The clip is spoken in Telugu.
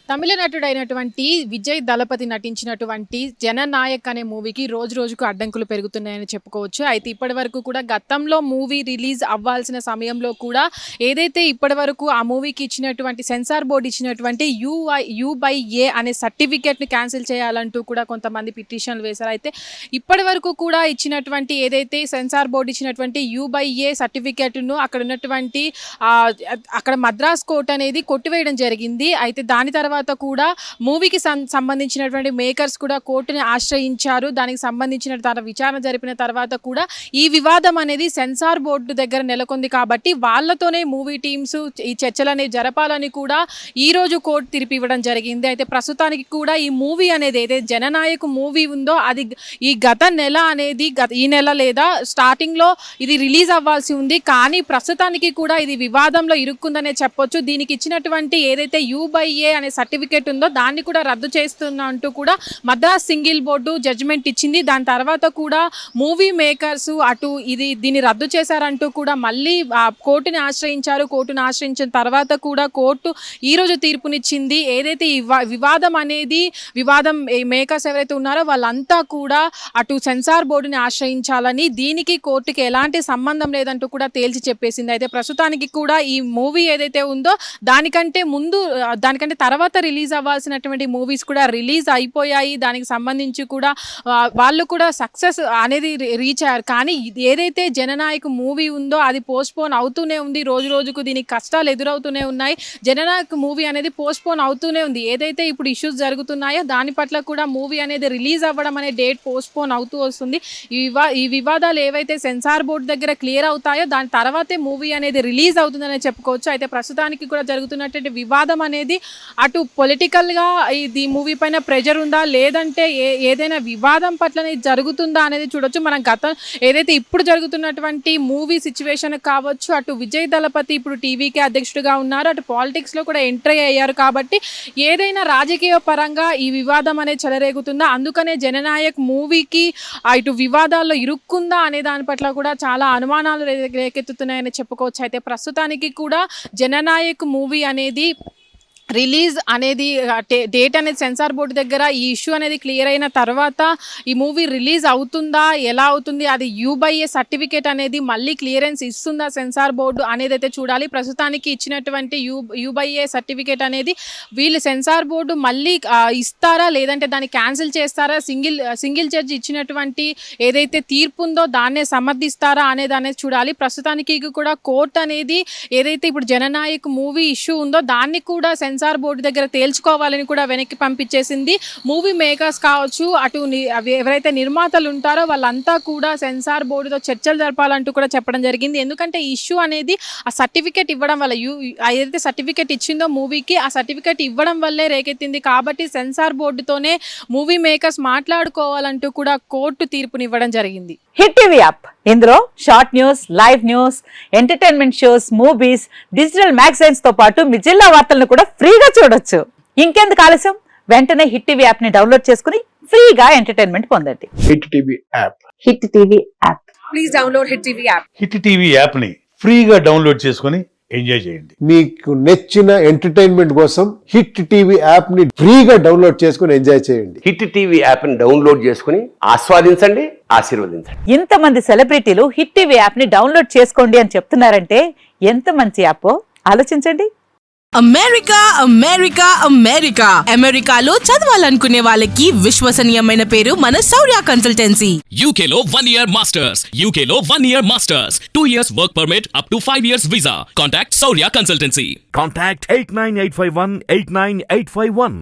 తమిళ నటుడైనటువంటి విజయ్ దళపతి నటించినటువంటి జననాయక్ అనే మూవీకి రోజు రోజుకు అడ్డంకులు పెరుగుతున్నాయని చెప్పుకోవచ్చు. అయితే ఇప్పటి వరకు కూడా గతంలో మూవీ రిలీజ్ అవ్వాల్సిన సమయంలో కూడా ఏదైతే ఇప్పటి వరకు ఆ మూవీకి ఇచ్చినటువంటి సెన్సార్ బోర్డు ఇచ్చినటువంటి యూ/ఏ అనే సర్టిఫికేట్ని క్యాన్సిల్ చేయాలంటూ కూడా కొంతమంది పిటిషన్లు వేశారు. అయితే ఇప్పటి వరకు కూడా ఇచ్చినటువంటి ఏదైతే సెన్సార్ బోర్డు ఇచ్చినటువంటి యూ/ఏ సర్టిఫికేట్ను అక్కడ మద్రాస్ కోర్ట్ అనేది కొట్టివేయడం జరిగింది. అయితే దాని తర్వాత కూడా మూవీకి సంబంధించినటువంటి మేకర్స్ కూడా కోర్టుని ఆశ్రయించారు. దానికి సంబంధించిన విచారణ జరిపిన తర్వాత కూడా ఈ వివాదం అనేది సెన్సార్ బోర్డు దగ్గర నెలకొంది కాబట్టి వాళ్ళతోనే మూవీ టీమ్స్ ఈ చర్చలని జరపాలని కూడా ఈ రోజు కోర్టు తీర్పు ఇవ్వడం జరిగింది. అయితే ప్రస్తుతానికి కూడా ఈ మూవీ అనేది ఏదైతే జననాయక్ మూవీ ఉందో అది ఈ గత నెల అనేది ఈ నెల లేదా స్టార్టింగ్లో ఇది రిలీజ్ అవ్వాల్సి ఉంది. కానీ ప్రస్తుతానికి కూడా ఇది వివాదంలో ఇరుక్కుందనే చెప్పొచ్చు. దీనికి ఇచ్చినటువంటి ఏదైతే యూ/ఏ అనే సర్టిఫికేట్ ఉందో దాన్ని కూడా రద్దు చేస్తున్నా అంటూ కూడా మద్రాస్ సింగిల్ బోర్డు జడ్జిమెంట్ ఇచ్చింది. దాని తర్వాత కూడా మూవీ మేకర్స్ దీన్ని రద్దు చేశారంటూ కూడా మళ్ళీ కోర్టుని ఆశ్రయించారు. కోర్టుని ఆశ్రయించిన తర్వాత కూడా కోర్టు ఈరోజు తీర్పునిచ్చింది. ఏదైతే ఈ వివాదం మేకర్స్ ఎవరైతే ఉన్నారో వాళ్ళంతా కూడా అటు సెన్సార్ బోర్డుని ఆశ్రయించాలని, దీనికి కోర్టుకి ఎలాంటి సంబంధం లేదంటూ కూడా తేల్చి చెప్పేసింది. అయితే ప్రస్తుతానికి కూడా ఈ మూవీ ఏదైతే ఉందో దానికంటే తర్వాత రిలీజ్ అవ్వాల్సినటువంటి మూవీస్ కూడా రిలీజ్ అయిపోయాయి. దానికి సంబంధించి కూడా వాళ్ళు కూడా సక్సెస్ అనేది రీచ్ అయ్యారు. కానీ ఏదైతే జననాయక్ మూవీ ఉందో అది పోస్ట్పోన్ అవుతూనే ఉంది. రోజు రోజుకు దీనికి కష్టాలు ఎదురవుతూనే ఉన్నాయి. జననాయక్ మూవీ అనేది పోస్ట్పోన్ అవుతూనే ఉంది. ఏదైతే ఇప్పుడు ఇష్యూస్ జరుగుతున్నాయో దాని పట్ల కూడా మూవీ అనేది రిలీజ్ అవ్వడం అనే డేట్ పోస్ట్పోన్ అవుతూ వస్తుంది. ఈ వివాదాలు ఏవైతే సెన్సార్ బోర్డు దగ్గర క్లియర్ అవుతాయో దాని తర్వాతే మూవీ అనేది రిలీజ్ అవుతుందని చెప్పుకోవచ్చు. అయితే ప్రస్తుతానికి కూడా జరుగుతున్నటువంటి వివాదం అనేది అటు పొలిటికల్గా ఈ మూవీ పైన ప్రెజర్ ఉందా లేదంటే ఏదైనా వివాదం పట్లనే జరుగుతుందా అనేది చూడొచ్చు. మనం ఏదైతే ఇప్పుడు జరుగుతున్నటువంటి మూవీ సిచ్యువేషన్ కావచ్చు, అటు విజయ్ దళపతి ఇప్పుడు టీవీకే అధ్యక్షుడిగా ఉన్నారు, అటు పాలిటిక్స్లో కూడా ఎంట్రీ అయ్యారు. కాబట్టి ఏదైనా రాజకీయ పరంగా ఈ వివాదం అనేది చెలరేగుతుందా, అందుకనే జననాయక్ మూవీకి ఇటు వివాదాల్లో ఇరుక్కుందా అనే దాని పట్ల కూడా చాలా అనుమానాలు రేకెత్తుతున్నాయని చెప్పుకోవచ్చు. అయితే ప్రస్తుతానికి కూడా జననాయక్ మూవీ అనేది రిలీజ్ అనేది డేట్ అనేది సెన్సార్ బోర్డు దగ్గర ఈ ఇష్యూ అనేది క్లియర్ అయిన తర్వాత ఈ మూవీ రిలీజ్ అవుతుందా, ఎలా అవుతుంది, అది యూ/ఏ సర్టిఫికేట్ అనేది మళ్ళీ క్లియరెన్స్ ఇస్తుందా సెన్సార్ బోర్డు అనేది అయితే చూడాలి. ప్రస్తుతానికి ఇచ్చినటువంటి యూ/ఏ సర్టిఫికేట్ అనేది వీళ్ళు సెన్సార్ బోర్డు మళ్ళీ ఇస్తారా లేదంటే దాన్ని క్యాన్సిల్ చేస్తారా, సింగిల్ జడ్జి ఇచ్చినటువంటి ఏదైతే తీర్పు ఉందో దాన్నే సమర్థిస్తారా అనేది చూడాలి. ప్రస్తుతానికి కూడా కోర్టు అనేది ఏదైతే ఇప్పుడు జననాయక్ మూవీ ఇష్యూ ఉందో దాన్ని కూడా సెన్సార్ బోర్డు దగ్గర తేల్చుకోవాలని కూడా వెనక్కి పంపించేసింది. మూవీ మేకర్స్ కావచ్చు, అటు ఎవరైతే నిర్మాతలు ఉంటారో వాళ్ళంతా కూడా సెన్సార్ బోర్డుతో చర్చలు జరపాలంటూ కూడా చెప్పడం జరిగింది. ఎందుకంటే ఈ ఇష్యూ అనేది ఆ సర్టిఫికేట్ ఇవ్వడం వల్ల ఏదైతే సర్టిఫికేట్ ఇచ్చిందో మూవీకి ఆ సర్టిఫికేట్ ఇవ్వడం వల్లే రేకెత్తింది. కాబట్టి సెన్సార్ బోర్డుతోనే మూవీ మేకర్స్ మాట్లాడుకోవాలంటూ కూడా కోర్టు తీర్పునివ్వడం జరిగింది. హిట్ టీవీ యాప్, ఇందులో short news, live news, entertainment shows, movies, digital magazines తో పాటు మీ జిల్లా వార్తలను కూడా ఫ్రీగా చూడొచ్చు. ఇంకెందుకు ఆలస్యం, వెంటనే హిట్ టీవీ యాప్ ని డౌన్లోడ్ చేసుకుని ఫ్రీగా ఎంటర్టైన్మెంట్ పొందండి. Hit TV app, hit TV app, please download hit TV app. Hit TV app ని ఫ్రీగా డౌన్లోడ్ చేసుకుని ఎంజాయ్ చేయండి. మీకు నచ్చిన ఎంటర్టైన్మెంట్ కోసం హిట్ టీవీ యాప్ ని ఫ్రీగా డౌన్లోడ్ చేసుకుని ఎంజాయ్ చేయండి. హిట్ టీవీ యాప్ ని డౌన్లోడ్ చేసుకుని ఆస్వాదించండి, ఆశీర్వదించండి. ఇంతమంది సెలబ్రిటీలు హిట్ టీవీ యాప్ ని డౌన్లోడ్ చేసుకోండి అని చెప్తున్నారంటే ఎంత మంచి యాప్ ఆలోచించండి. అమెరికా అమెరికాలో చదవాలనుకునే వాళ్ళకి విశ్వసనీయమైన పేరు మన శౌర్య కన్సల్టెన్సీ. UK లో 1 year masters, 2 years work permit up to 5 years visa. Contact Saurya Consultancy. Contact 89851 89851.